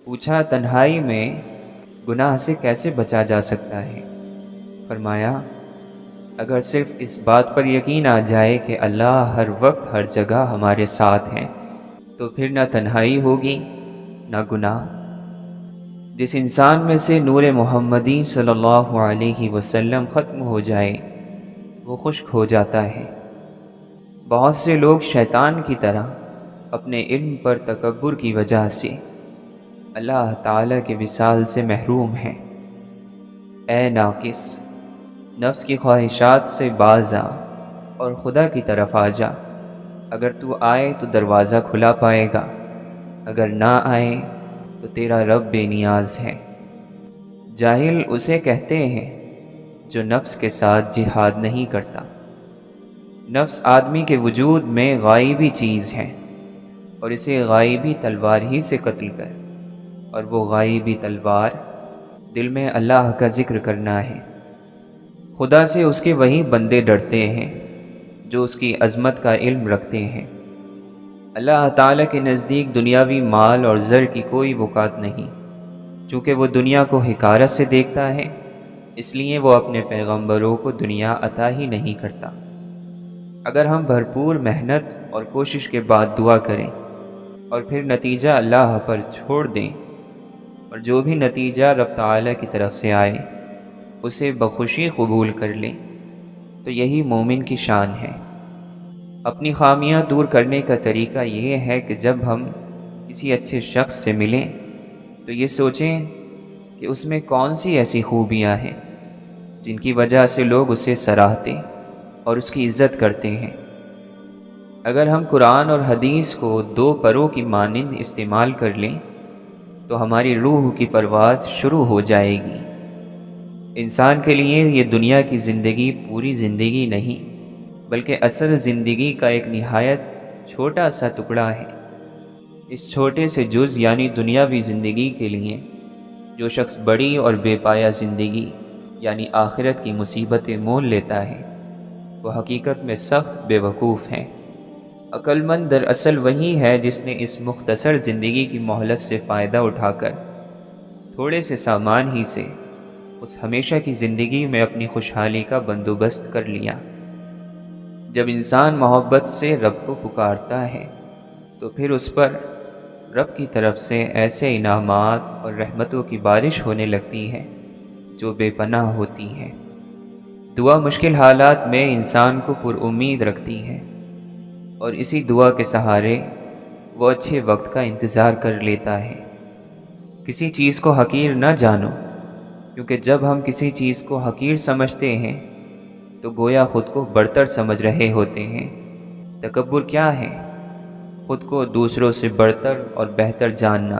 پوچھا تنہائی میں گناہ سے کیسے بچا جا سکتا ہے؟ فرمایا اگر صرف اس بات پر یقین آ جائے کہ اللہ ہر وقت ہر جگہ ہمارے ساتھ ہیں تو پھر نہ تنہائی ہوگی نہ گناہ۔ جس انسان میں سے نور محمدی صلی اللہ علیہ وسلم ختم ہو جائے وہ خشک ہو جاتا ہے۔ بہت سے لوگ شیطان کی طرح اپنے علم پر تکبر کی وجہ سے اللہ تعالیٰ کے وصال سے محروم ہیں۔ اے ناقص، نفس کی خواہشات سے باز آ اور خدا کی طرف آ جا۔ اگر تو آئے تو دروازہ کھلا پائے گا، اگر نہ آئے تو تیرا رب بے نیاز ہے۔ جاہل اسے کہتے ہیں جو نفس کے ساتھ جہاد نہیں کرتا۔ نفس آدمی کے وجود میں غائبی چیز ہے اور اسے غائبی تلوار ہی سے قتل کر، اور وہ غائبی تلوار دل میں اللہ کا ذکر کرنا ہے۔ خدا سے اس کے وہی بندے ڈرتے ہیں جو اس کی عظمت کا علم رکھتے ہیں۔ اللہ تعالیٰ کے نزدیک دنیاوی مال اور زر کی کوئی وقعت نہیں، چونکہ وہ دنیا کو حقارت سے دیکھتا ہے، اس لیے وہ اپنے پیغمبروں کو دنیا عطا ہی نہیں کرتا۔ اگر ہم بھرپور محنت اور کوشش کے بعد دعا کریں اور پھر نتیجہ اللہ پر چھوڑ دیں، اور جو بھی نتیجہ رب تعالیٰ کی طرف سے آئے اسے بخوشی قبول کر لیں، تو یہی مومن کی شان ہے۔ اپنی خامیاں دور کرنے کا طریقہ یہ ہے کہ جب ہم کسی اچھے شخص سے ملیں تو یہ سوچیں کہ اس میں کون سی ایسی خوبیاں ہیں جن کی وجہ سے لوگ اسے سراہتے اور اس کی عزت کرتے ہیں۔ اگر ہم قرآن اور حدیث کو دو پروں کی مانند استعمال کر لیں تو ہماری روح کی پرواز شروع ہو جائے گی۔ انسان کے لیے یہ دنیا کی زندگی پوری زندگی نہیں، بلکہ اصل زندگی کا ایک نہایت چھوٹا سا ٹکڑا ہے۔ اس چھوٹے سے جز یعنی دنیاوی زندگی کے لیے جو شخص بڑی اور بے پایہ زندگی یعنی آخرت کی مصیبتیں مول لیتا ہے وہ حقیقت میں سخت بے وقوف ہے۔ عقل مند دراصل وہی ہے جس نے اس مختصر زندگی کی مہلت سے فائدہ اٹھا کر تھوڑے سے سامان ہی سے اس ہمیشہ کی زندگی میں اپنی خوشحالی کا بندوبست کر لیا۔ جب انسان محبت سے رب کو پکارتا ہے تو پھر اس پر رب کی طرف سے ایسے انعامات اور رحمتوں کی بارش ہونے لگتی ہے جو بے پناہ ہوتی ہیں۔ دعا مشکل حالات میں انسان کو پر امید رکھتی ہے، اور اسی دعا کے سہارے وہ اچھے وقت کا انتظار کر لیتا ہے۔ کسی چیز کو حقیر نہ جانو، کیونکہ جب ہم کسی چیز کو حقیر سمجھتے ہیں تو گویا خود کو برتر سمجھ رہے ہوتے ہیں۔ تکبر کیا ہے؟ خود کو دوسروں سے برتر اور بہتر جاننا،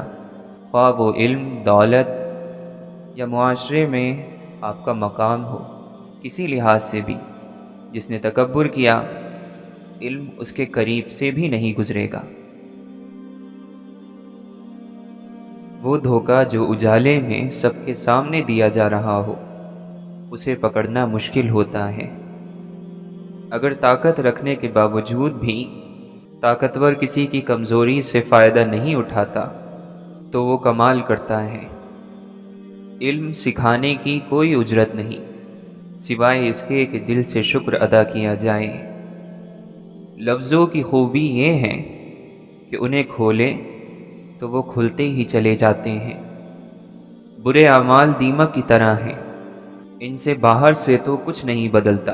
خواہ وہ علم، دولت یا معاشرے میں آپ کا مقام ہو۔ کسی لحاظ سے بھی جس نے تکبر کیا علم اس کے قریب سے بھی نہیں گزرے گا۔ وہ دھوکہ جو اجالے میں سب کے سامنے دیا جا رہا ہو اسے پکڑنا مشکل ہوتا ہے۔ اگر طاقت رکھنے کے باوجود بھی طاقتور کسی کی کمزوری سے فائدہ نہیں اٹھاتا تو وہ کمال کرتا ہے۔ علم سکھانے کی کوئی اجرت نہیں سوائے اس کے کہ دل سے شکر ادا کیا جائے۔ لفظوں کی خوبی یہ ہے کہ انہیں کھولیں تو وہ کھلتے ہی چلے جاتے ہیں۔ برے اعمال دیمک کی طرح ہیں، ان سے باہر سے تو کچھ نہیں بدلتا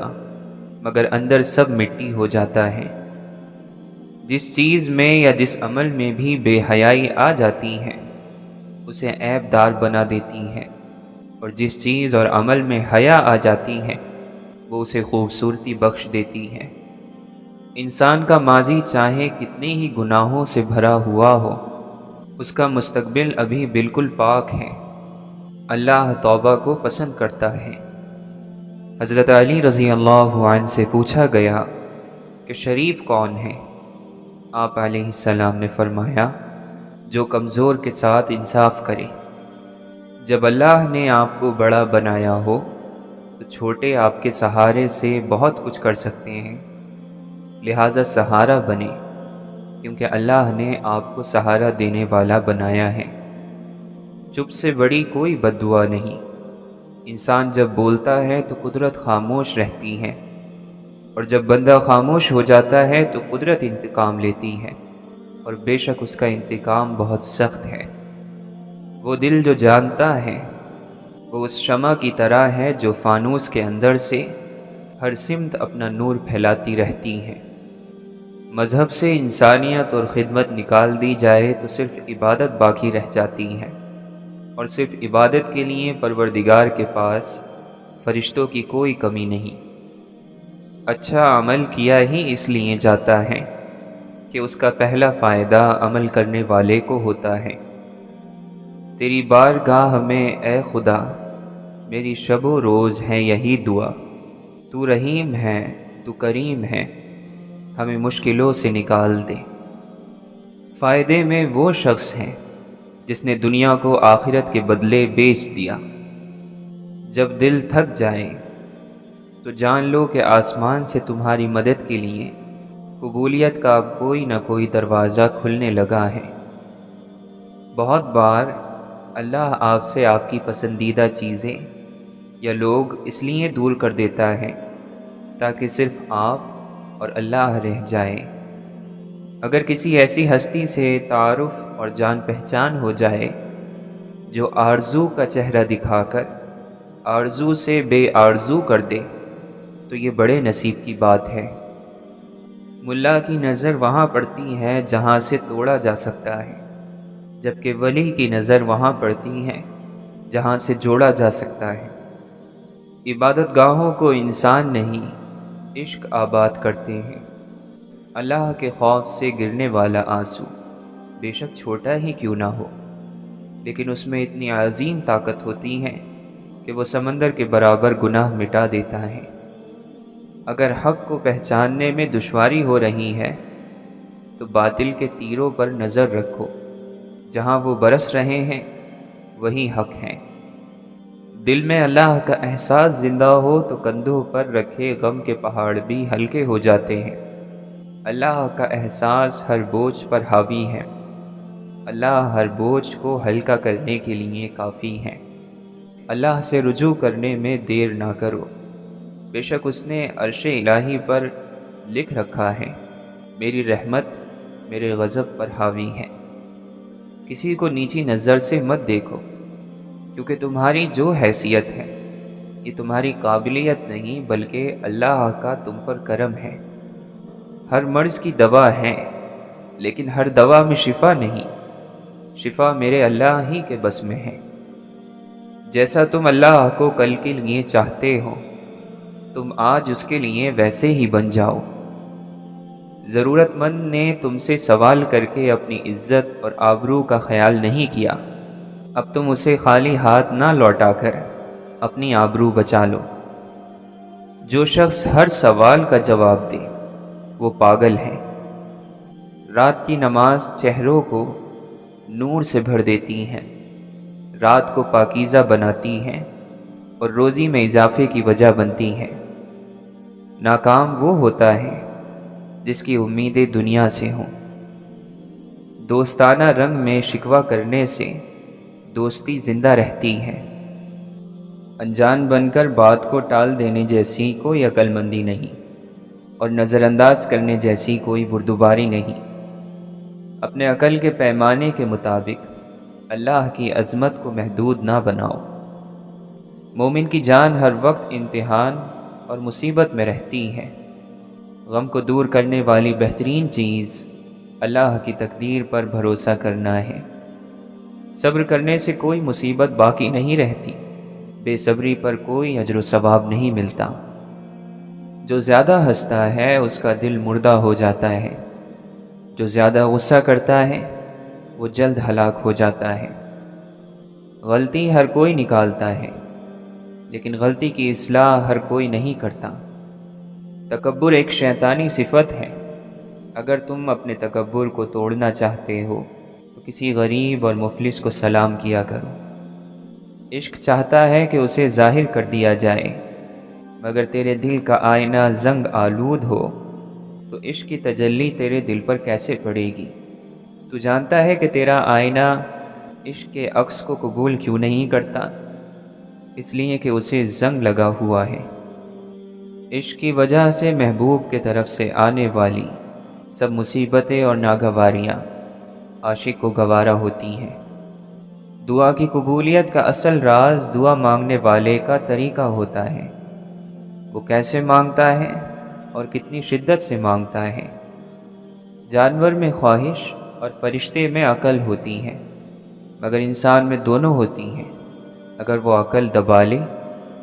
مگر اندر سب مٹی ہو جاتا ہے۔ جس چیز میں یا جس عمل میں بھی بے حیائی آ جاتی ہے اسے عیب دار بنا دیتی ہے، اور جس چیز اور عمل میں حیا آ جاتی ہے وہ اسے خوبصورتی بخش دیتی ہے۔ انسان کا ماضی چاہے کتنے ہی گناہوں سے بھرا ہوا ہو اس کا مستقبل ابھی بالکل پاک ہے۔ اللہ توبہ کو پسند کرتا ہے۔ حضرت علی رضی اللہ عنہ سے پوچھا گیا کہ شریف کون ہے؟ آپ علیہ السلام نے فرمایا جو کمزور کے ساتھ انصاف کرے۔ جب اللہ نے آپ کو بڑا بنایا ہو تو چھوٹے آپ کے سہارے سے بہت کچھ کر سکتے ہیں، لہٰذا سہارا بنے، کیونکہ اللہ نے آپ کو سہارا دینے والا بنایا ہے۔ چپ سے بڑی کوئی بد دعا نہیں۔ انسان جب بولتا ہے تو قدرت خاموش رہتی ہے، اور جب بندہ خاموش ہو جاتا ہے تو قدرت انتقام لیتی ہے، اور بے شک اس کا انتقام بہت سخت ہے۔ وہ دل جو جانتا ہے وہ اس شمع کی طرح ہے جو فانوس کے اندر سے ہر سمت اپنا نور پھیلاتی رہتی ہے۔ مذہب سے انسانیت اور خدمت نکال دی جائے تو صرف عبادت باقی رہ جاتی ہے، اور صرف عبادت کے لیے پروردگار کے پاس فرشتوں کی کوئی کمی نہیں۔ اچھا عمل کیا ہی اس لیے جاتا ہے کہ اس کا پہلا فائدہ عمل کرنے والے کو ہوتا ہے۔ تیری بارگاہ میں اے خدا میری شب و روز ہے یہی دعا، تو رحیم ہے تو کریم ہے، ہمیں مشکلوں سے نکال دے۔ فائدے میں وہ شخص ہے جس نے دنیا کو آخرت کے بدلے بیچ دیا۔ جب دل تھک جائے تو جان لو کہ آسمان سے تمہاری مدد کے لیے قبولیت کا اب کوئی نہ کوئی دروازہ کھلنے لگا ہے۔ بہت بار اللہ آپ سے آپ کی پسندیدہ چیزیں یا لوگ اس لیے دور کر دیتا ہے تاکہ صرف آپ اور اللہ رہ جائے۔ اگر کسی ایسی ہستی سے تعارف اور جان پہچان ہو جائے جو آرزو کا چہرہ دکھا کر آرزو سے بے آرزو کر دے تو یہ بڑے نصیب کی بات ہے۔ ملا کی نظر وہاں پڑتی ہے جہاں سے توڑا جا سکتا ہے، جبکہ ولی کی نظر وہاں پڑتی ہے جہاں سے جوڑا جا سکتا ہے۔ عبادت گاہوں کو انسان نہیں عشق آباد کرتے ہیں۔ اللہ کے خوف سے گرنے والا آنسو بے شک چھوٹا ہی کیوں نہ ہو، لیکن اس میں اتنی عظیم طاقت ہوتی ہے کہ وہ سمندر کے برابر گناہ مٹا دیتا ہے۔ اگر حق کو پہچاننے میں دشواری ہو رہی ہے تو باطل کے تیروں پر نظر رکھو، جہاں وہ برس رہے ہیں وہی حق ہیں۔ دل میں اللہ کا احساس زندہ ہو تو کندھوں پر رکھے غم کے پہاڑ بھی ہلکے ہو جاتے ہیں۔ اللہ کا احساس ہر بوجھ پر حاوی ہے، اللہ ہر بوجھ کو ہلکا کرنے کے لیے کافی ہے۔ اللہ سے رجوع کرنے میں دیر نہ کرو، بے شک اس نے عرش الہی پر لکھ رکھا ہے میری رحمت میرے غضب پر حاوی ہے۔ کسی کو نیچی نظر سے مت دیکھو، کیونکہ تمہاری جو حیثیت ہے یہ تمہاری قابلیت نہیں بلکہ اللہ کا تم پر کرم ہے۔ ہر مرض کی دوا ہے لیکن ہر دوا میں شفا نہیں، شفا میرے اللہ ہی کے بس میں ہے۔ جیسا تم اللہ کو کل کے لیے چاہتے ہو تم آج اس کے لیے ویسے ہی بن جاؤ۔ ضرورت مند نے تم سے سوال کر کے اپنی عزت اور آبرو کا خیال نہیں کیا، اب تم اسے خالی ہاتھ نہ لوٹا کر اپنی آبرو بچا لو۔ جو شخص ہر سوال کا جواب دے وہ پاگل ہے۔ رات کی نماز چہروں کو نور سے بھر دیتی ہے، رات کو پاکیزہ بناتی ہے اور روزی میں اضافے کی وجہ بنتی ہے۔ ناکام وہ ہوتا ہے جس کی امیدیں دنیا سے ہوں۔ دوستانہ رنگ میں شکوہ کرنے سے دوستی زندہ رہتی ہے۔ انجان بن کر بات کو ٹال دینے جیسی کوئی عقل مندی نہیں، اور نظر انداز کرنے جیسی کوئی بردباری نہیں۔ اپنے عقل کے پیمانے کے مطابق اللہ کی عظمت کو محدود نہ بناؤ۔ مومن کی جان ہر وقت امتحان اور مصیبت میں رہتی ہے۔ غم کو دور کرنے والی بہترین چیز اللہ کی تقدیر پر بھروسہ کرنا ہے۔ صبر کرنے سے کوئی مصیبت باقی نہیں رہتی، بے صبری پر کوئی اجر و ثواب نہیں ملتا۔ جو زیادہ ہنستا ہے اس کا دل مردہ ہو جاتا ہے، جو زیادہ غصہ کرتا ہے وہ جلد ہلاک ہو جاتا ہے۔ غلطی ہر کوئی نکالتا ہے لیکن غلطی کی اصلاح ہر کوئی نہیں کرتا۔ تکبر ایک شیطانی صفت ہے، اگر تم اپنے تکبر کو توڑنا چاہتے ہو تو کسی غریب اور مفلس کو سلام کیا کرو۔ عشق چاہتا ہے کہ اسے ظاہر کر دیا جائے، مگر تیرے دل کا آئینہ زنگ آلود ہو تو عشق کی تجلی تیرے دل پر کیسے پڑے گی؟ تو جانتا ہے کہ تیرا آئینہ عشق کے عکس کو قبول کیوں نہیں کرتا؟ اس لیے کہ اسے زنگ لگا ہوا ہے۔ عشق کی وجہ سے محبوب کی طرف سے آنے والی سب مصیبتیں اور ناگواریاں عاشق کو گوارا ہوتی ہیں۔ دعا کی قبولیت کا اصل راز دعا مانگنے والے کا طریقہ ہوتا ہے، وہ کیسے مانگتا ہے اور کتنی شدت سے مانگتا ہے۔ جانور میں خواہش اور فرشتے میں عقل ہوتی ہے، مگر انسان میں دونوں ہوتی ہیں۔ اگر وہ عقل دبا لے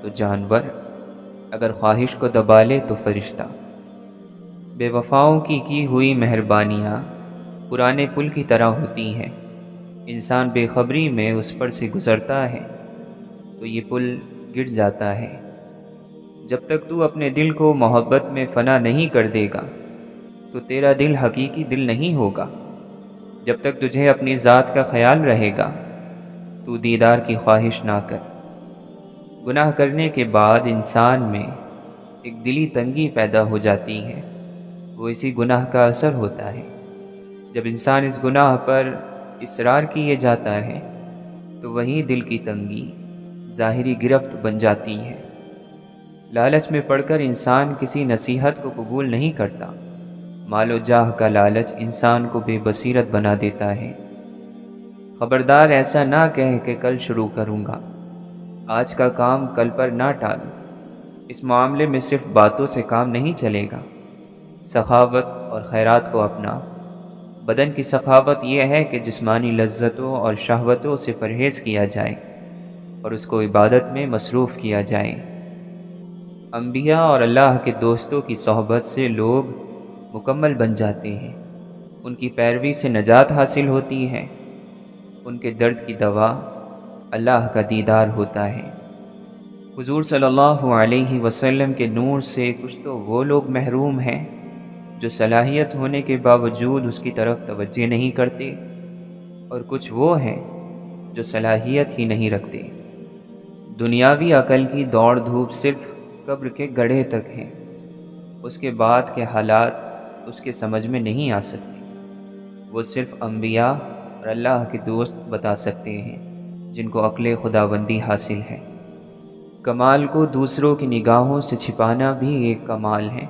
تو جانور، اگر خواہش کو دبا لے تو فرشتہ۔ بے وفاؤں کی ہوئی مہربانیاں پرانے پل کی طرح ہوتی ہیں، انسان بے خبری میں اس پر سے گزرتا ہے تو یہ پل گر جاتا ہے۔ جب تک تو اپنے دل کو محبت میں فنا نہیں کر دے گا تو تیرا دل حقیقی دل نہیں ہوگا۔ جب تک تجھے اپنی ذات کا خیال رہے گا تو دیدار کی خواہش نہ کر۔ گناہ کرنے کے بعد انسان میں ایک دلی تنگی پیدا ہو جاتی ہے، وہ اسی گناہ کا اثر ہوتا ہے۔ جب انسان اس گناہ پر اصرار کیے جاتا ہے تو وہی دل کی تنگی ظاہری گرفت بن جاتی ہے۔ لالچ میں پڑ کر انسان کسی نصیحت کو قبول نہیں کرتا۔ مال و جاہ کا لالچ انسان کو بے بصیرت بنا دیتا ہے۔ خبردار ایسا نہ کہے کہ کل شروع کروں گا، آج کا کام کل پر نہ ٹال۔ اس معاملے میں صرف باتوں سے کام نہیں چلے گا، سخاوت اور خیرات کو اپنا۔ بدن کی سخاوت یہ ہے کہ جسمانی لذتوں اور شہوتوں سے پرہیز کیا جائے اور اس کو عبادت میں مصروف کیا جائے۔ انبیاء اور اللہ کے دوستوں کی صحبت سے لوگ مکمل بن جاتے ہیں، ان کی پیروی سے نجات حاصل ہوتی ہے، ان کے درد کی دوا اللہ کا دیدار ہوتا ہے۔ حضور صلی اللہ علیہ وسلم کے نور سے کچھ تو وہ لوگ محروم ہیں جو صلاحیت ہونے کے باوجود اس کی طرف توجہ نہیں کرتے، اور کچھ وہ ہیں جو صلاحیت ہی نہیں رکھتے۔ دنیاوی عقل کی دوڑ دھوپ صرف قبر کے گڑھے تک ہے، اس کے بعد کے حالات اس کے سمجھ میں نہیں آ سکتے۔ وہ صرف انبیاء اور اللہ کے دوست بتا سکتے ہیں جن کو عقل خداوندی حاصل ہے۔ کمال کو دوسروں کی نگاہوں سے چھپانا بھی ایک کمال ہے،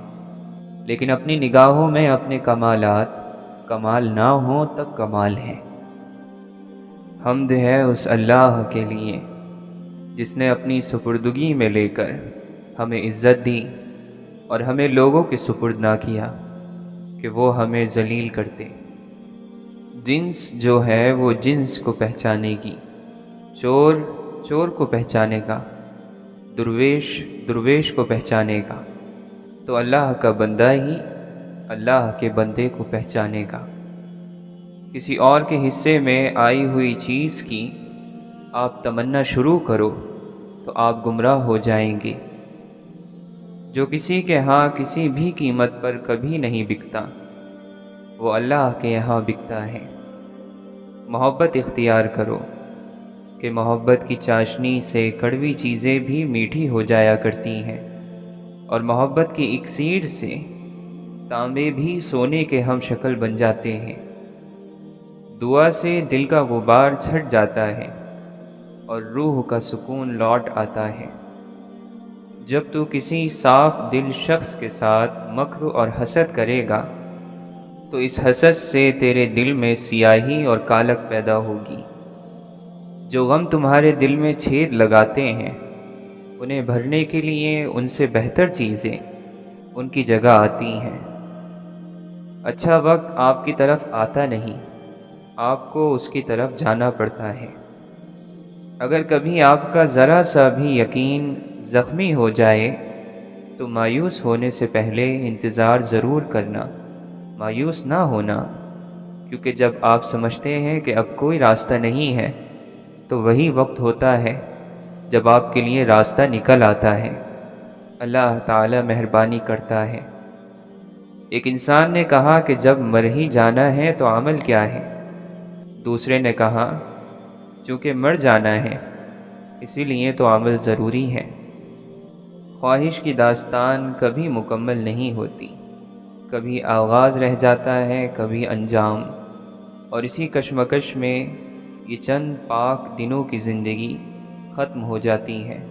لیکن اپنی نگاہوں میں اپنے کمالات کمال نہ ہوں تب کمال ہے۔ حمد ہے اس اللہ کے لیے جس نے اپنی سپردگی میں لے کر ہمیں عزت دی اور ہمیں لوگوں کے سپرد نہ کیا کہ وہ ہمیں ذلیل کرتے۔ جنس جو ہے وہ جنس کو پہچانے گی، چور چور کو پہچانے گا، درویش درویش کو پہچانے گا، تو اللہ کا بندہ ہی اللہ کے بندے کو پہچانے گا۔ کسی اور کے حصے میں آئی ہوئی چیز کی آپ تمنا شروع کرو تو آپ گمراہ ہو جائیں گے۔ جو کسی کے ہاں کسی بھی قیمت پر کبھی نہیں بکتا وہ اللہ کے یہاں بکتا ہے۔ محبت اختیار کرو کہ محبت کی چاشنی سے کڑوی چیزیں بھی میٹھی ہو جایا کرتی ہیں، اور محبت کی اکسیر سے تانبے بھی سونے کے ہم شکل بن جاتے ہیں۔ دعا سے دل کا غبار چھٹ جاتا ہے اور روح کا سکون لوٹ آتا ہے۔ جب تو کسی صاف دل شخص کے ساتھ مکر اور حسد کرے گا تو اس حسد سے تیرے دل میں سیاہی اور کالک پیدا ہوگی۔ جو غم تمہارے دل میں چھید لگاتے ہیں انہیں بھرنے کے لیے ان سے بہتر چیزیں ان کی جگہ آتی ہیں۔ اچھا وقت آپ کی طرف آتا نہیں، آپ کو اس کی طرف جانا پڑتا ہے۔ اگر کبھی آپ کا ذرا سا بھی یقین زخمی ہو جائے تو مایوس ہونے سے پہلے انتظار ضرور کرنا، مایوس نہ ہونا، کیونکہ جب آپ سمجھتے ہیں کہ اب کوئی راستہ نہیں ہے تو وہی وقت ہوتا ہے جب آپ کے لیے راستہ نکل آتا ہے۔ اللہ تعالی مہربانی کرتا ہے۔ ایک انسان نے کہا کہ جب مر ہی جانا ہے تو عمل کیا ہے؟ دوسرے نے کہا چونکہ مر جانا ہے اسی لیے تو عمل ضروری ہے۔ خواہش کی داستان کبھی مکمل نہیں ہوتی، کبھی آغاز رہ جاتا ہے کبھی انجام، اور اسی کشمکش میں یہ چند پاک دنوں کی زندگی ختم ہو جاتی ہے۔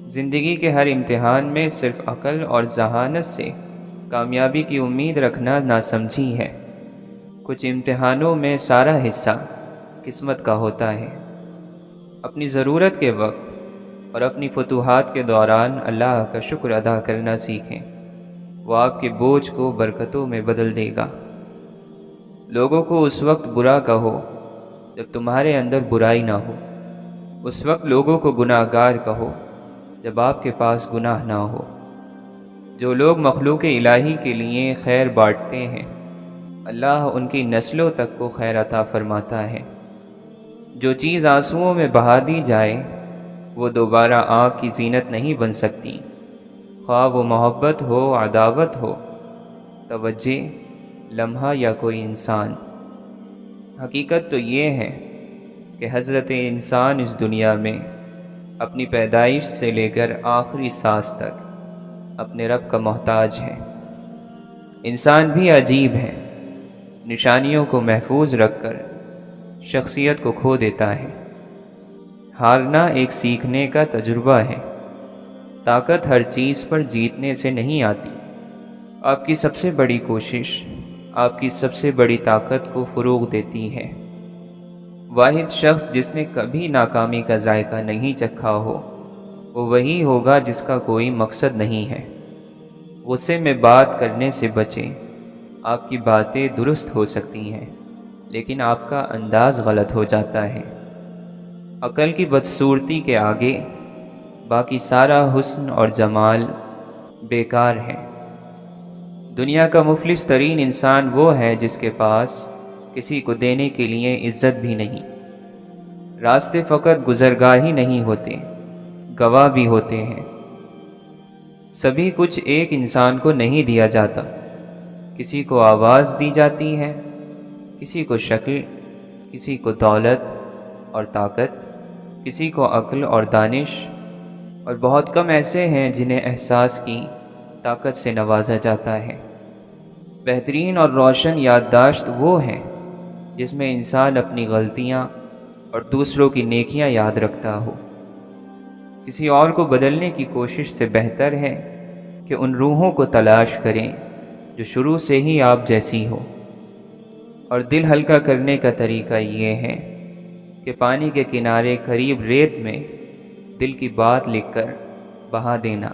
زندگی کے ہر امتحان میں صرف عقل اور ذہانت سے کامیابی کی امید رکھنا ناسمجھی ہے۔ کچھ امتحانوں میں سارا حصہ قسمت کا ہوتا ہے۔ اپنی ضرورت کے وقت اور اپنی فتوحات کے دوران اللہ کا شکر ادا کرنا سیکھیں۔ وہ آپ کے بوجھ کو برکتوں میں بدل دے گا۔ لوگوں کو اس وقت برا کہو جب تمہارے اندر برائی نہ ہو۔ اس وقت لوگوں کو گناہ گار کہو جب آپ کے پاس گناہ نہ ہو۔ جو لوگ مخلوق الہی کے لیے خیر بانٹتے ہیں، اللہ ان کی نسلوں تک کو خیر عطا فرماتا ہے۔ جو چیز آنسوؤں میں بہا دی جائے وہ دوبارہ آنکھ کی زینت نہیں بن سکتی، خواہ وہ محبت ہو، عداوت ہو، توجہ، لمحہ یا کوئی انسان۔ حقیقت تو یہ ہے کہ حضرت انسان اس دنیا میں اپنی پیدائش سے لے کر آخری سانس تک اپنے رب کا محتاج ہے۔ انسان بھی عجیب ہے، نشانیوں کو محفوظ رکھ کر شخصیت کو کھو دیتا ہے۔ ہارنا ایک سیکھنے کا تجربہ ہے۔ طاقت ہر چیز پر جیتنے سے نہیں آتی۔ آپ کی سب سے بڑی کوشش آپ کی سب سے بڑی طاقت کو فروغ دیتی ہے۔ واحد شخص جس نے کبھی ناکامی کا ذائقہ نہیں چکھا ہو وہ وہی ہوگا جس کا کوئی مقصد نہیں ہے۔ غصے میں بات کرنے سے بچیں۔ آپ کی باتیں درست ہو سکتی ہیں لیکن آپ کا انداز غلط ہو جاتا ہے۔ عقل کی بدصورتی کے آگے باقی سارا حسن اور جمال بیکار ہے۔ دنیا کا مفلس ترین انسان وہ ہے جس کے پاس کسی کو دینے کے لیے عزت بھی نہیں۔ راستے فقط گزرگاہ ہی نہیں ہوتے، گواہ بھی ہوتے ہیں۔ سبھی کچھ ایک انسان کو نہیں دیا جاتا۔ کسی کو آواز دی جاتی ہے، کسی کو شکل، کسی کو دولت اور طاقت، کسی کو عقل اور دانش، اور بہت کم ایسے ہیں جنہیں احساس کی طاقت سے نوازا جاتا ہے۔ بہترین اور روشن یادداشت وہ ہے جس میں انسان اپنی غلطیاں اور دوسروں کی نیکیاں یاد رکھتا ہو۔ کسی اور کو بدلنے کی کوشش سے بہتر ہے کہ ان روحوں کو تلاش کریں جو شروع سے ہی آپ جیسی ہو۔ اور دل ہلکا کرنے کا طریقہ یہ ہے کہ پانی کے کنارے قریب ریت میں دل کی بات لکھ کر بہا دینا۔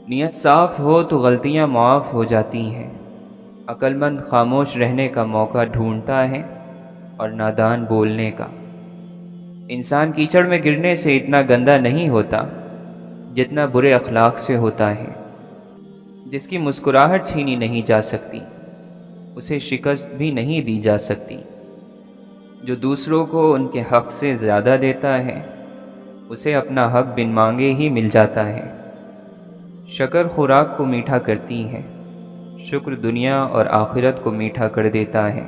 نیت صاف ہو تو غلطیاں معاف ہو جاتی ہیں۔ عقل مند خاموش رہنے کا موقع ڈھونڈتا ہے اور نادان بولنے کا۔ انسان کیچڑ میں گرنے سے اتنا گندا نہیں ہوتا جتنا برے اخلاق سے ہوتا ہے۔ جس کی مسکراہٹ چھینی نہیں جا سکتی اسے شکست بھی نہیں دی جا سکتی۔ جو دوسروں کو ان کے حق سے زیادہ دیتا ہے اسے اپنا حق بن مانگے ہی مل جاتا ہے۔ شکر خوراک کو میٹھا کرتی ہے، شکر دنیا اور آخرت کو میٹھا کر دیتا ہے۔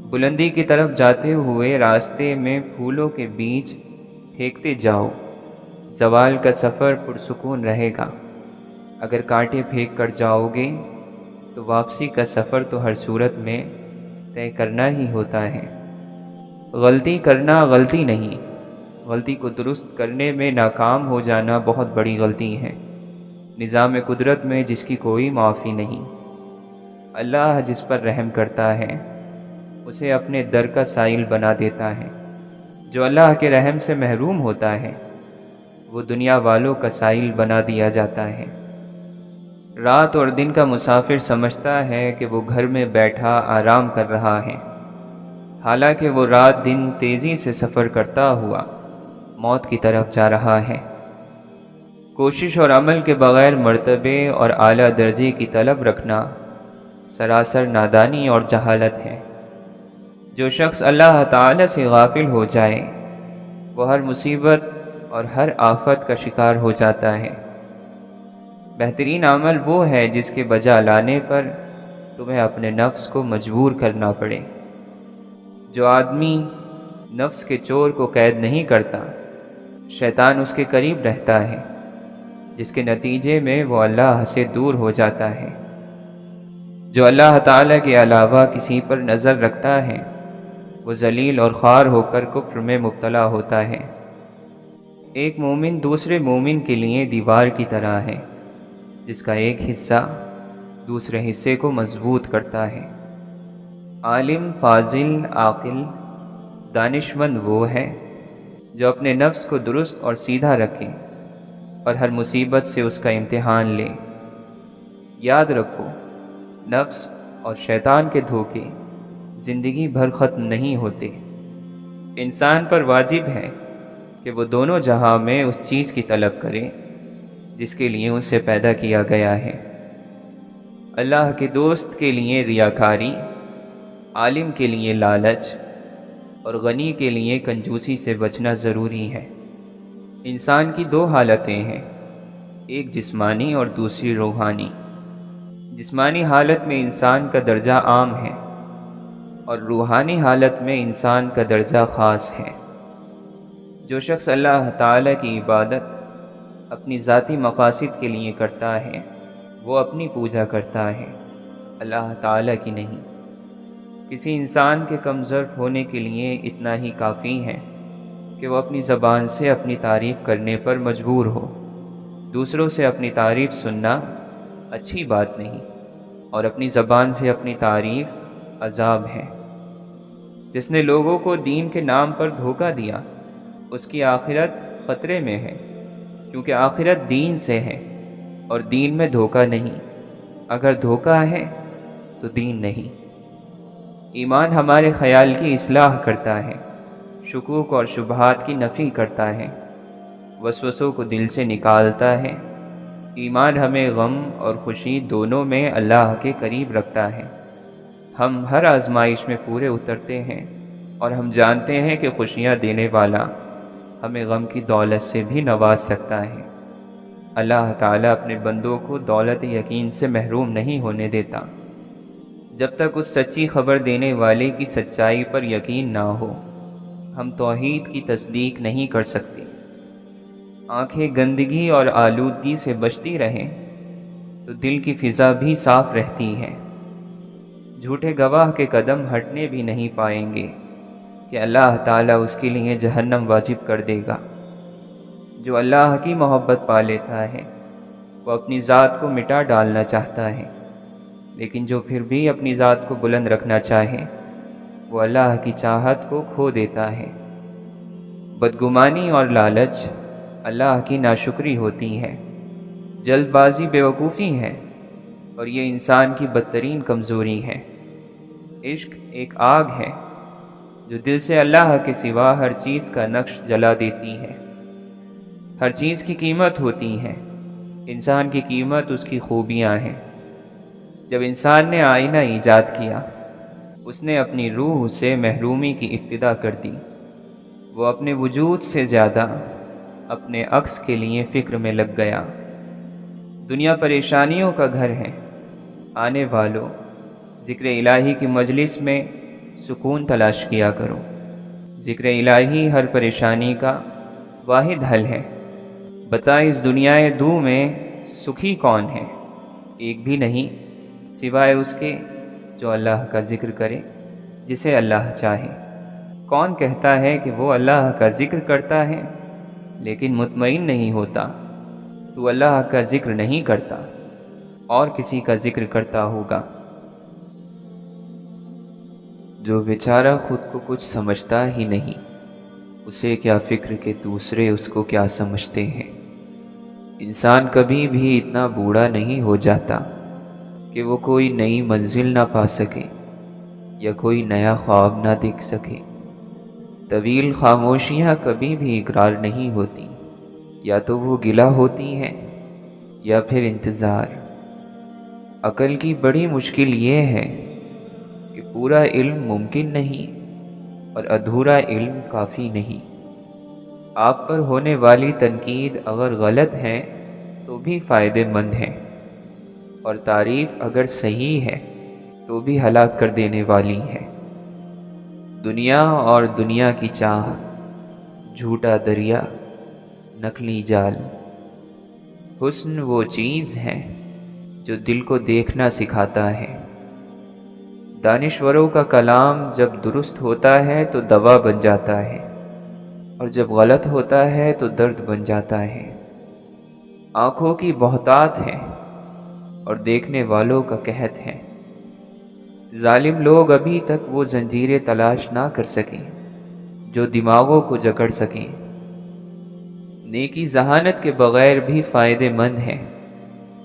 بلندی کی طرف جاتے ہوئے راستے میں پھولوں کے بیج پھینکتے جاؤ، زوال کا سفر پرسکون رہے گا۔ اگر کانٹے پھینک کر جاؤ گے تو واپسی کا سفر تو ہر صورت میں طے کرنا ہی ہوتا ہے۔ غلطی کرنا غلطی نہیں، غلطی کو درست کرنے میں ناکام ہو جانا بہت بڑی غلطی ہے۔ نظام قدرت میں جس کی کوئی معافی نہیں۔ اللہ جس پر رحم کرتا ہے اسے اپنے در کا سائل بنا دیتا ہے۔ جو اللہ کے رحم سے محروم ہوتا ہے وہ دنیا والوں کا سائل بنا دیا جاتا ہے۔ رات اور دن کا مسافر سمجھتا ہے کہ وہ گھر میں بیٹھا آرام کر رہا ہے، حالانکہ وہ رات دن تیزی سے سفر کرتا ہوا موت کی طرف جا رہا ہے۔ کوشش اور عمل کے بغیر مرتبے اور اعلیٰ درجے کی طلب رکھنا سراسر نادانی اور جہالت ہے۔ جو شخص اللہ تعالی سے غافل ہو جائے وہ ہر مصیبت اور ہر آفت کا شکار ہو جاتا ہے۔ بہترین عمل وہ ہے جس کے بجا لانے پر تمہیں اپنے نفس کو مجبور کرنا پڑے۔ جو آدمی نفس کے چور کو قید نہیں کرتا شیطان اس کے قریب رہتا ہے، جس کے نتیجے میں وہ اللہ سے دور ہو جاتا ہے۔ جو اللہ تعالی کے علاوہ کسی پر نظر رکھتا ہے وہ ذلیل اور خوار ہو کر کفر میں مبتلا ہوتا ہے۔ ایک مومن دوسرے مومن کے لیے دیوار کی طرح ہے، جس کا ایک حصہ دوسرے حصے کو مضبوط کرتا ہے۔ عالم، فاضل، عاقل، دانش مند وہ ہے جو اپنے نفس کو درست اور سیدھا رکھے اور ہر مصیبت سے اس کا امتحان لے۔ یاد رکھو، نفس اور شیطان کے دھوکے زندگی بھر ختم نہیں ہوتے۔ انسان پر واجب ہے کہ وہ دونوں جہاں میں اس چیز کی طلب کرے جس کے لیے اسے پیدا کیا گیا ہے۔ اللہ کے دوست کے لیے ریاکاری، عالم کے لیے لالچ اور غنی کے لیے کنجوسی سے بچنا ضروری ہے۔ انسان کی دو حالتیں ہیں، ایک جسمانی اور دوسری روحانی۔ جسمانی حالت میں انسان کا درجہ عام ہے اور روحانی حالت میں انسان کا درجہ خاص ہے۔ جو شخص اللہ تعالیٰ کی عبادت اپنی ذاتی مقاصد کے لیے کرتا ہے، وہ اپنی پوجا کرتا ہے، اللہ تعالیٰ کی نہیں۔ کسی انسان کے کم ظرف ہونے کے لیے اتنا ہی کافی ہے کہ وہ اپنی زبان سے اپنی تعریف کرنے پر مجبور ہو۔ دوسروں سے اپنی تعریف سننا اچھی بات نہیں، اور اپنی زبان سے اپنی تعریف عذاب ہے۔ جس نے لوگوں کو دین کے نام پر دھوکہ دیا، اس کی آخرت خطرے میں ہے، کیونکہ آخرت دین سے ہے اور دین میں دھوکہ نہیں۔ اگر دھوکہ ہے تو دین نہیں۔ ایمان ہمارے خیال کی اصلاح کرتا ہے، شکوک اور شبہات کی نفی کرتا ہے، وسوسوں کو دل سے نکالتا ہے۔ ایمان ہمیں غم اور خوشی دونوں میں اللہ کے قریب رکھتا ہے۔ ہم ہر آزمائش میں پورے اترتے ہیں اور ہم جانتے ہیں کہ خوشیاں دینے والا ہمیں غم کی دولت سے بھی نواز سکتا ہے۔ اللہ تعالیٰ اپنے بندوں کو دولت یقین سے محروم نہیں ہونے دیتا جب تک اس سچی خبر دینے والے کی سچائی پر یقین نہ ہو۔ ہم توحید کی تصدیق نہیں کر سکتے۔ آنکھیں گندگی اور آلودگی سے بچتی رہیں تو دل کی فضا بھی صاف رہتی ہے۔ جھوٹے گواہ کے قدم ہٹنے بھی نہیں پائیں گے کہ اللہ تعالیٰ اس کے لیے جہنم واجب کر دے گا۔ جو اللہ کی محبت پا لیتا ہے وہ اپنی ذات کو مٹا ڈالنا چاہتا ہے، لیکن جو پھر بھی اپنی ذات کو بلند رکھنا چاہے وہ اللہ کی چاہت کو کھو دیتا ہے۔ بدگمانی اور لالچ اللہ کی ناشکری ہوتی ہے۔ جلد بازی بیوقوفی ہے اور یہ انسان کی بدترین کمزوری ہے۔ عشق ایک آگ ہے جو دل سے اللہ کے سوا ہر چیز کا نقش جلا دیتی ہے۔ ہر چیز کی قیمت ہوتی ہے، انسان کی قیمت اس کی خوبیاں ہیں۔ جب انسان نے آئینہ ایجاد کیا، اس نے اپنی روح سے محرومی کی ابتدا کر دی۔ وہ اپنے وجود سے زیادہ اپنے عکس کے لیے فکر میں لگ گیا۔ دنیا پریشانیوں کا گھر ہے۔ آنے والوں، ذکر الہی کی مجلس میں سکون تلاش کیا کرو۔ ذکر الہی ہر پریشانی کا واحد حل ہے۔ بتا اس دنیا دو میں سکھی کون ہے؟ ایک بھی نہیں، سوائے اس کے جو اللہ کا ذکر کرے جسے اللہ چاہے۔ کون کہتا ہے کہ وہ اللہ کا ذکر کرتا ہے لیکن مطمئن نہیں ہوتا؟ تو اللہ کا ذکر نہیں کرتا اور کسی کا ذکر کرتا ہوگا۔ جو بیچارہ خود کو کچھ سمجھتا ہی نہیں، اسے کیا فکر کہ دوسرے اس کو کیا سمجھتے ہیں۔ انسان کبھی بھی اتنا بوڑھا نہیں ہو جاتا کہ وہ کوئی نئی منزل نہ پا سکے یا کوئی نیا خواب نہ دیکھ سکے۔ طویل خاموشیاں کبھی بھی اقرار نہیں ہوتی، یا تو وہ گلہ ہوتی ہیں یا پھر انتظار۔ عقل کی بڑی مشکل یہ ہے کہ پورا علم ممکن نہیں اور ادھورا علم کافی نہیں۔ آپ پر ہونے والی تنقید اگر غلط ہے تو بھی فائدے مند ہے، اور تعریف اگر صحیح ہے تو بھی ہلاک کر دینے والی ہے۔ دنیا اور دنیا کی چاہ، جھوٹا دریا، نقلی جال۔ حسن وہ چیز ہے جو دل کو دیکھنا سکھاتا ہے۔ دانشوروں کا کلام جب درست ہوتا ہے تو دوا بن جاتا ہے، اور جب غلط ہوتا ہے تو درد بن جاتا ہے۔ آنکھوں کی بہتات ہے اور دیکھنے والوں کا قحط ہے۔ ظالم لوگ ابھی تک وہ زنجیریں تلاش نہ کر سکیں جو دماغوں کو جکڑ سکیں۔ نیکی ذہانت کے بغیر بھی فائدے مند ہے،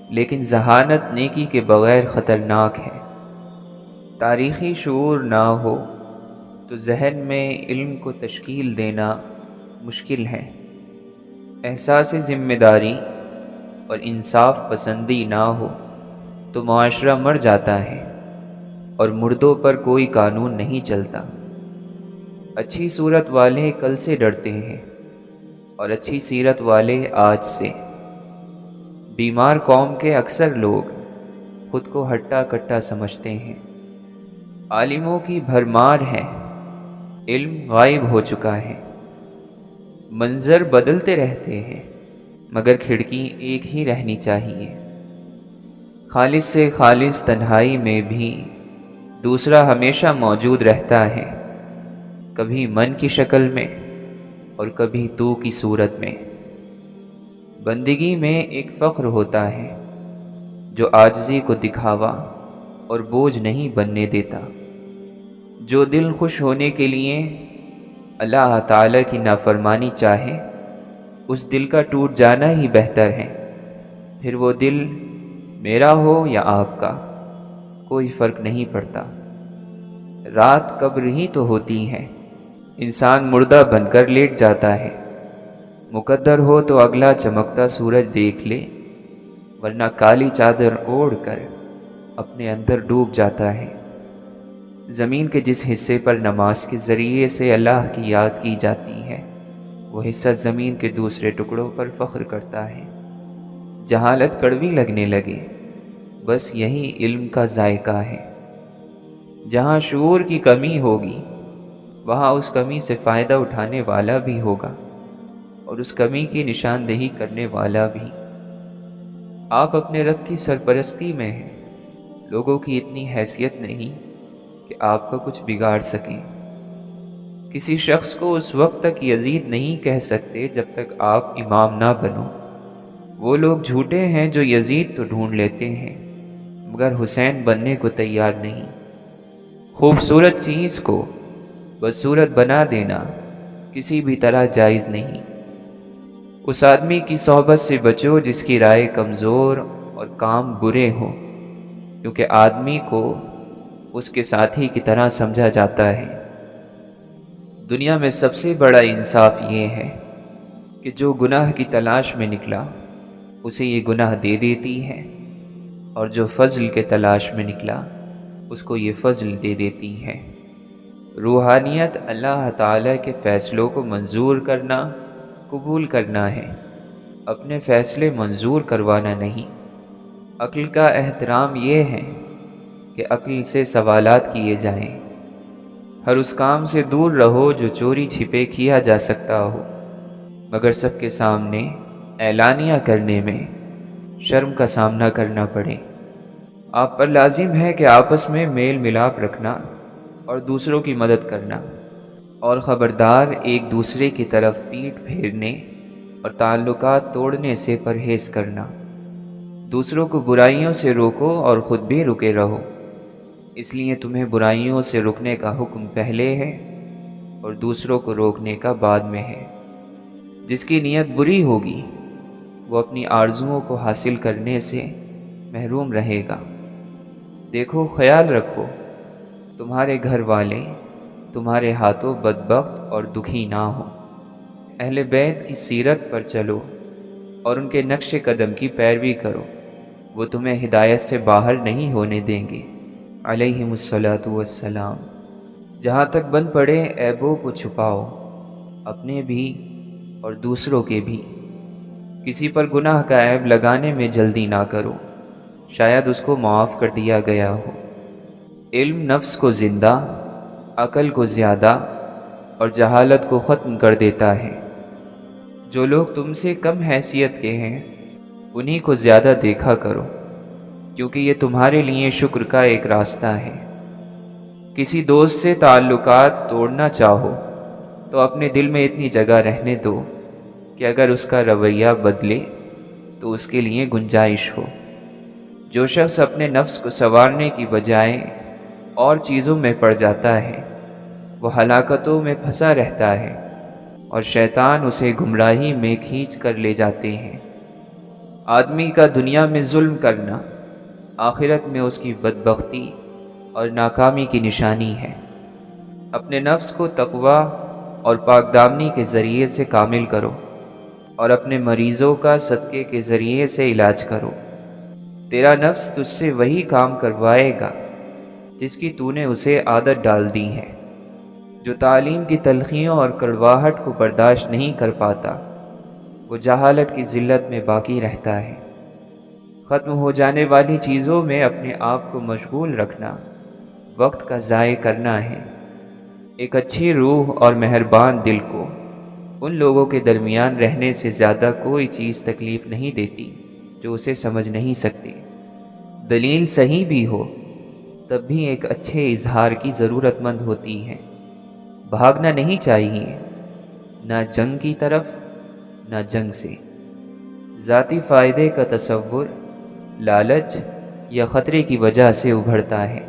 لیکن ذہانت نیکی کے بغیر خطرناک ہے۔ تاریخی شعور نہ ہو تو ذہن میں علم کو تشکیل دینا مشکل ہے۔ احساس ذمہ داری اور انصاف پسندی نہ ہو تو معاشرہ مر جاتا ہے، اور مردوں پر کوئی قانون نہیں چلتا۔ اچھی صورت والے کل سے ڈرتے ہیں اور اچھی سیرت والے آج سے۔ بیمار قوم کے اکثر لوگ خود کو ہٹا کٹا سمجھتے ہیں۔ عالموں کی بھرمار ہے، علم غائب ہو چکا ہے۔ منظر بدلتے رہتے ہیں مگر کھڑکی ایک ہی رہنی چاہیے۔ خالص سے خالص تنہائی میں بھی دوسرا ہمیشہ موجود رہتا ہے، کبھی من کی شکل میں اور کبھی تو کی صورت میں۔ بندگی میں ایک فخر ہوتا ہے جو عاجزی کو دکھاوا اور بوجھ نہیں بننے دیتا۔ جو دل خوش ہونے کے لیے اللہ تعالیٰ کی نافرمانی چاہے، اس دل کا ٹوٹ جانا ہی بہتر ہے۔ پھر وہ دل میرا ہو یا آپ کا، کوئی فرق نہیں پڑتا۔ رات قبر ہی تو ہوتی ہے، انسان مردہ بن کر لیٹ جاتا ہے۔ مقدر ہو تو اگلا چمکتا سورج دیکھ لے، ورنہ کالی چادر اوڑھ کر اپنے اندر ڈوب جاتا ہے۔ زمین کے جس حصے پر نماز کے ذریعے سے اللہ کی یاد کی جاتی ہے، وہ حصہ زمین کے دوسرے ٹکڑوں پر فخر کرتا ہے۔ جہالت کڑوی لگنے لگے، بس یہی علم کا ذائقہ ہے۔ جہاں شعور کی کمی ہوگی، وہاں اس کمی سے فائدہ اٹھانے والا بھی ہوگا، اور اس کمی کی نشاندہی کرنے والا بھی۔ آپ اپنے رب کی سرپرستی میں ہیں، لوگوں کی اتنی حیثیت نہیں کہ آپ کا کچھ بگاڑ سکیں۔ کسی شخص کو اس وقت تک یزید نہیں کہہ سکتے جب تک آپ امام نہ بنو۔ وہ لوگ جھوٹے ہیں جو یزید تو ڈھونڈ لیتے ہیں مگر حسین بننے کو تیار نہیں۔ خوبصورت چیز کو بدصورت بنا دینا کسی بھی طرح جائز نہیں۔ اس آدمی کی صحبت سے بچو جس کی رائے کمزور اور کام برے ہوں، کیونکہ آدمی کو اس کے ساتھی کی طرح سمجھا جاتا ہے۔ دنیا میں سب سے بڑا انصاف یہ ہے کہ جو گناہ کی تلاش میں نکلا اسے یہ گناہ دے دیتی ہے، اور جو فضل کے تلاش میں نکلا اس کو یہ فضل دے دیتی ہے۔ روحانیت اللہ تعالیٰ کے فیصلوں کو منظور کرنا، قبول کرنا ہے، اپنے فیصلے منظور کروانا نہیں۔ عقل کا احترام یہ ہے کہ عقل سے سوالات کیے جائیں۔ ہر اس کام سے دور رہو جو چوری چھپے کیا جا سکتا ہو، مگر سب کے سامنے اعلانیہ کرنے میں شرم کا سامنا کرنا پڑے۔ آپ پر لازم ہے کہ آپس میں میل ملاپ رکھنا اور دوسروں کی مدد کرنا، اور خبردار ایک دوسرے کی طرف پیٹھ پھیرنے اور تعلقات توڑنے سے پرہیز کرنا۔ دوسروں کو برائیوں سے روکو اور خود بھی رکے رہو، اس لیے تمہیں برائیوں سے رکنے کا حکم پہلے ہے اور دوسروں کو روکنے کا بعد میں ہے۔ جس کی نیت بری ہوگی وہ اپنی آرزوؤں کو حاصل کرنے سے محروم رہے گا۔ دیکھو، خیال رکھو، تمہارے گھر والے تمہارے ہاتھوں بدبخت اور دکھی نہ ہوں۔ اہل بیت کی سیرت پر چلو اور ان کے نقش قدم کی پیروی کرو، وہ تمہیں ہدایت سے باہر نہیں ہونے دیں گے علیہم الصلاۃ والسلام۔ جہاں تک بن پڑے عیبوں کو چھپاؤ، اپنے بھی اور دوسروں کے بھی۔ کسی پر گناہ کا عیب لگانے میں جلدی نہ کرو، شاید اس کو معاف کر دیا گیا ہو۔ علم نفس کو زندہ، عقل کو زیادہ اور جہالت کو ختم کر دیتا ہے۔ جو لوگ تم سے کم حیثیت کے ہیں انہی کو زیادہ دیکھا کرو، کیونکہ یہ تمہارے لیے شکر کا ایک راستہ ہے۔ کسی دوست سے تعلقات توڑنا چاہو تو اپنے دل میں اتنی جگہ رہنے دو کہ اگر اس کا رویہ بدلے تو اس کے لیے گنجائش ہو۔ جو شخص اپنے نفس کو سنوارنے کی بجائے اور چیزوں میں پڑ جاتا ہے وہ ہلاکتوں میں پھنسا رہتا ہے اور شیطان اسے گمراہی میں کھینچ کر لے جاتے ہیں۔ آدمی کا دنیا میں ظلم کرنا آخرت میں اس کی بدبختی اور ناکامی کی نشانی ہے۔ اپنے نفس کو تقوی اور پاک دامنی کے ذریعے سے کامل کرو اور اپنے مریضوں کا صدقے کے ذریعے سے علاج کرو۔ تیرا نفس تجھ سے وہی کام کروائے گا جس کی تو نے اسے عادت ڈال دی ہے۔ جو تعلیم کی تلخیوں اور کڑواہٹ کو برداشت نہیں کر پاتا وہ جہالت کی ذلت میں باقی رہتا ہے۔ ختم ہو جانے والی چیزوں میں اپنے آپ کو مشغول رکھنا وقت کا ضائع کرنا ہے۔ ایک اچھی روح اور مہربان دل کو ان لوگوں کے درمیان رہنے سے زیادہ کوئی چیز تکلیف نہیں دیتی جو اسے سمجھ نہیں سکتی۔ دلیل صحیح بھی ہو تب بھی ایک اچھے اظہار کی ضرورت مند ہوتی ہے۔ بھاگنا نہیں چاہیے، نہ جنگ کی طرف نہ جنگ سے۔ ذاتی فائدے کا تصور لالچ یا خطرے کی وجہ سے ابھرتا ہے۔